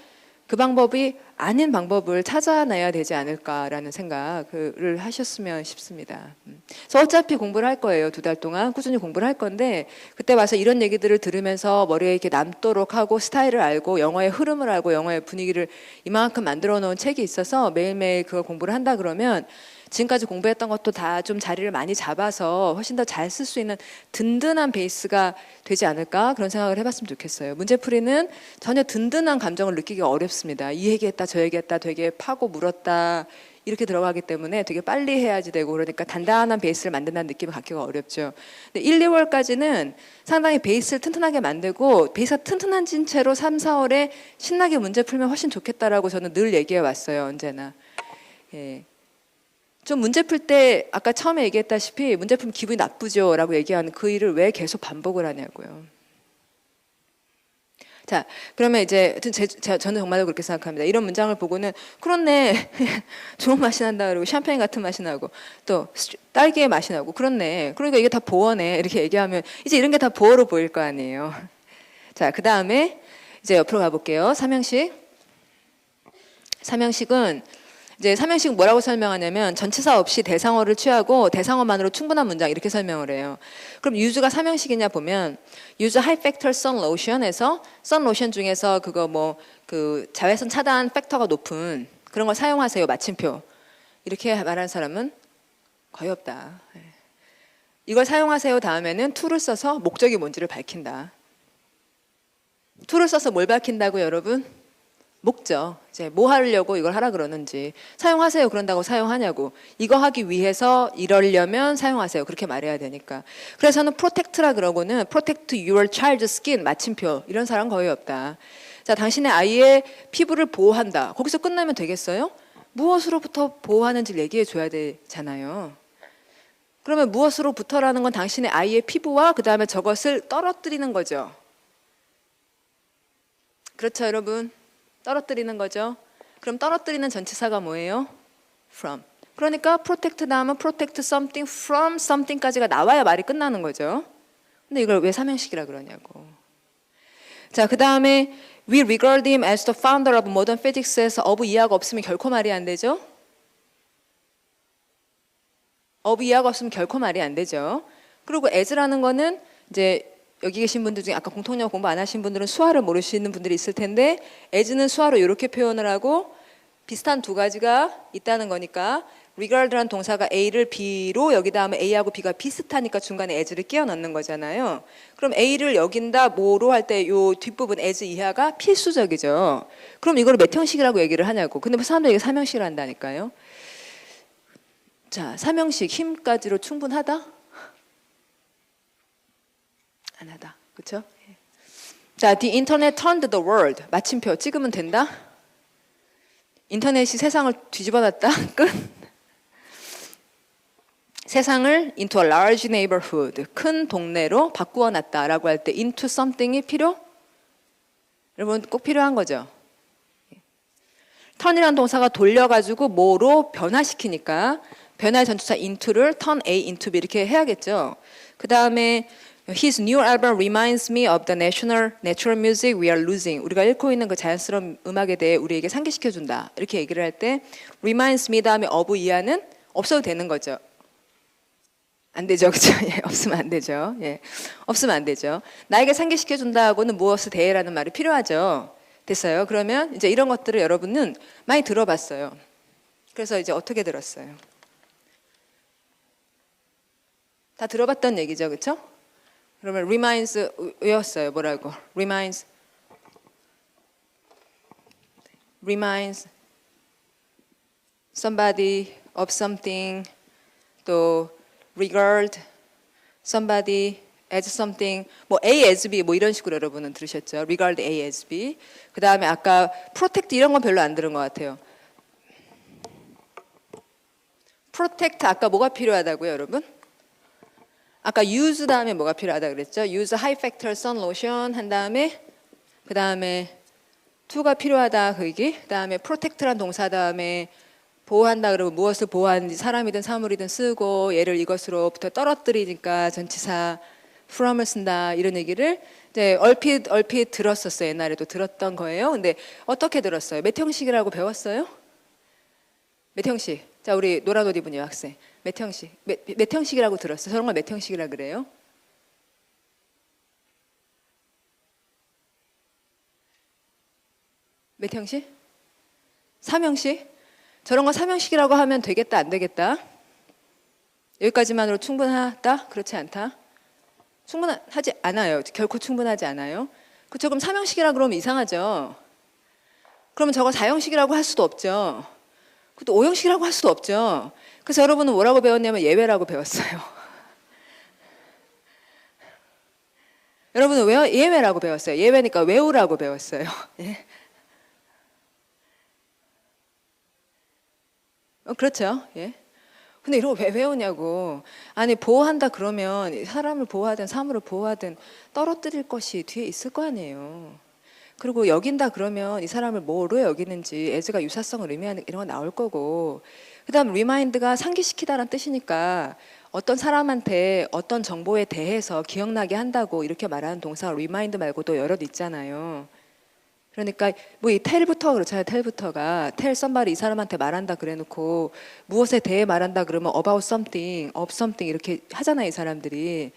Speaker 1: 그 방법이 아닌 방법을 찾아내야 되지 않을까라는 생각을 하셨으면 싶습니다. 그래서 어차피 공부를 할 거예요. 2달 동안 꾸준히 공부를 할 건데 그때 와서 이런 얘기들을 들으면서 머리에 이렇게 남도록 하고 스타일을 알고 영어의 흐름을 알고 영어의 분위기를 이만큼 만들어 놓은 책이 있어서 매일매일 그걸 공부를 한다 그러면 지금까지 공부했던 것도 다 좀 자리를 많이 잡아서 훨씬 더 잘 쓸 수 있는 든든한 베이스가 되지 않을까 그런 생각을 해봤으면 좋겠어요. 문제풀이는 전혀 든든한 감정을 느끼기가 어렵습니다. 이 얘기했다 저 얘기했다 되게 파고 물었다 이렇게 들어가기 때문에 되게 빨리 해야지 되고 그러니까 단단한 베이스를 만든다는 느낌을 갖기가 어렵죠. 근데 1, 2월까지는 상당히 베이스를 튼튼하게 만들고 베이스가 튼튼한 채로 3, 4월에 신나게 문제 풀면 훨씬 좋겠다라고 저는 늘 얘기해 왔어요. 언제나. 예. 좀 문제 풀 때 아까 처음에 얘기했다시피 문제 풀면 기분이 나쁘죠 라고 얘기하는 그 일을 왜 계속 반복을 하냐고요. 자, 그러면 이제 저는 정말로 그렇게 생각합니다. 이런 문장을 보고는 그렇네. 좋은 맛이 난다 그러고 샴페인 같은 맛이 나고 또 딸기의 맛이 나고 그렇네. 그러니까 이게 다 보어네. 이렇게 얘기하면 이제 이런 게 다 보어로 보일 거 아니에요. 자, 그 다음에 이제 옆으로 가볼게요. 삼형식. 삼형식은 이제 삼형식 뭐라고 설명하냐면 전치사 없이 대상어를 취하고 대상어만으로 충분한 문장 이렇게 설명을 해요. 그럼 use가 삼형식이냐 보면 use high factor sun lotion에서 sun lotion 중에서 그거 뭐 그 자외선 차단 팩터가 높은 그런 걸 사용하세요. 마침표. 이렇게 말하는 사람은 거의 없다. 이걸 사용하세요 다음에는 to를 써서 목적이 뭔지를 밝힌다. to를 써서 뭘 밝힌다고 여러분? 목적. 이제 뭐 하려고 이걸 하라 그러는지 사용하세요 그런다고 사용하냐고 이거 하기 위해서 이러려면 사용하세요 그렇게 말해야 되니까 그래서 저는 protect라 그러고는 protect your child's skin 마침표 이런 사람 거의 없다. 자 당신의 아이의 피부를 보호한다 거기서 끝나면 되겠어요? 무엇으로부터 보호하는지를 얘기해 줘야 되잖아요. 그러면 무엇으로부터라는 건 당신의 아이의 피부와 그 다음에 저것을 떨어뜨리는 거죠. 그렇죠 여러분? 떨어뜨리는 거죠. 그럼 떨어뜨리는 전치사가 뭐예요? from. 그러니까 protect 다음은 protect something from something까지가 나와야 말이 끝나는 거죠. 근데 이걸 왜 삼형식이라 그러냐고. 자, 그 다음에 we regard him as the founder of modern physics에서 of 이하가 없으면 결코 말이 안 되죠. of 이하가 없으면 결코 말이 안 되죠. 그리고 as라는 거는 이제 여기 계신 분들 중에 아까 공통영어 공부 안 하신 분들은 수화를 모르시는 분들이 있을 텐데 as는 수화로 이렇게 표현을 하고 비슷한 두 가지가 있다는 거니까 regard라는 동사가 A를 B로 여기 다음에 A하고 B가 비슷하니까 중간에 as를 끼워 넣는 거잖아요. 그럼 A를 여긴다 뭐로 할 때 요 뒷부분 as 이하가 필수적이죠. 그럼 이걸 몇 형식이라고 얘기를 하냐고. 근데 사람들이 이게 삼형식을 한다니까요. 자, 삼형식 힘까지로 충분하다? 안 하다. 그렇죠? 자, the internet turned the world. 마침표 찍으면 된다? 인터넷이 세상을 뒤집어놨다? 끝. 세상을 into a large neighborhood. 큰 동네로 바꾸어놨다라고 할 때 into something이 필요? 여러분 꼭 필요한 거죠. turn이라는 동사가 돌려가지고 뭐로 변화시키니까 변화의 전치사 into를 turn A into B 이렇게 해야겠죠. 그 다음에 His new album reminds me of the natural music we are losing. 우리가 잃고 있는 그 자연스러운 음악에 대해 우리에게 상기시켜준다. 이렇게 얘기를 할 때 reminds me 다음에 of 이하는 없어도 되는 거죠. 안 되죠. 그렇죠? 예, 없으면 안 되죠. 예, 없으면 안 되죠. 나에게 상기시켜준다 하고는 무엇을 대해라는 말이 필요하죠. 됐어요. 그러면 이제 이런 것들을 여러분은 많이 들어봤어요. 그래서 이제 어떻게 들었어요? 다 들어봤던 얘기죠. 그렇죠? 그러면 reminds 외웠어요. 뭐라고? reminds somebody of something 또 regard somebody as something, 뭐 A as B 뭐 이런 식으로 여러분은 들으셨죠? regard A as B. 그 다음에 아까 protect 이런 건 별로 안 들은 것 같아요. protect 아까 뭐가 필요하다고요, 여러분? 아까 use 다음에 뭐가 필요하다 그랬죠? use high factor sun lotion 한 다음에 그 다음에 to가 필요하다 그 얘기. 그 다음에 protect란 동사 다음에 보호한다 그러면 무엇을 보호하는지 사람이든 사물이든 쓰고 얘를 이것으로부터 떨어뜨리니까 전치사 from을 쓴다 이런 얘기를 이제 얼핏 들었었어요. 옛날에도 들었던 거예요. 근데 어떻게 들었어요? 몇 형식이라고 배웠어요? 몇 형식? 자 우리 노란 옷 입은 여학생 몇 형식? 몇 형식이라고 들었어요? 저런 걸 몇 형식이라 그래요? 몇 형식? 3형식? 저런 거 3형식이라고 하면 되겠다 안 되겠다? 여기까지만으로 충분하다? 그렇지 않다? 충분하지 않아요. 결코 충분하지 않아요. 그쵸? 그럼 3형식이라 그러면 이상하죠. 그러면 저거 4형식이라고 할 수도 없죠. 또 5형식이라고 할 수도 없죠. 그래서 여러분은 뭐라고 배웠냐면 예외라고 배웠어요. 여러분은 예외라고 배웠어요. 예외니까 외우라고 배웠어요. 예. 그렇죠. 예. 근데 이런 거 왜 배우냐고. 아니 보호한다 그러면 사람을 보호하든 사물을 보호하든 떨어뜨릴 것이 뒤에 있을 거 아니에요. 그리고 여긴다 그러면 이 사람을 뭐로 여기는지 as가 유사성을 의미하는 이런 거 나올 거고. 그다음 remind가 상기시키다라는 뜻이니까 어떤 사람한테 어떤 정보에 대해서 기억나게 한다고 이렇게 말하는 동사가 remind 말고도 여럿 있잖아요. 그러니까 뭐 이 텔부터 그렇잖아요. 텔부터가 tell somebody 이 사람한테 말한다 그래놓고 무엇에 대해 말한다 그러면 about something, of something 이렇게 하잖아요. 이 사람들이.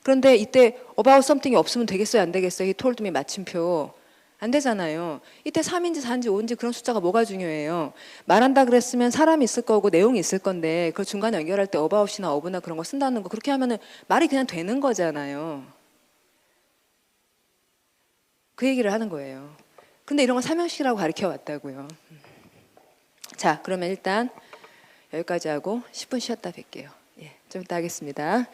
Speaker 1: 그런데 이때 about something이 없으면 되겠어요? 안 되겠어요? He told me 마침표. 안 되잖아요. 이때 3인지 4인지 5인지 그런 숫자가 뭐가 중요해요? 말한다 그랬으면 사람이 있을 거고 내용이 있을 건데 그걸 중간에 연결할 때 about이나 of나 그런 거 쓴다는 거 그렇게 하면은 말이 그냥 되는 거잖아요. 그 얘기를 하는 거예요. 근데 이런 거 3형식이라고 가르쳐 왔다고요. 자, 그러면 일단 여기까지 하고 10분 쉬었다 뵐게요. 예, 좀 이따 하겠습니다.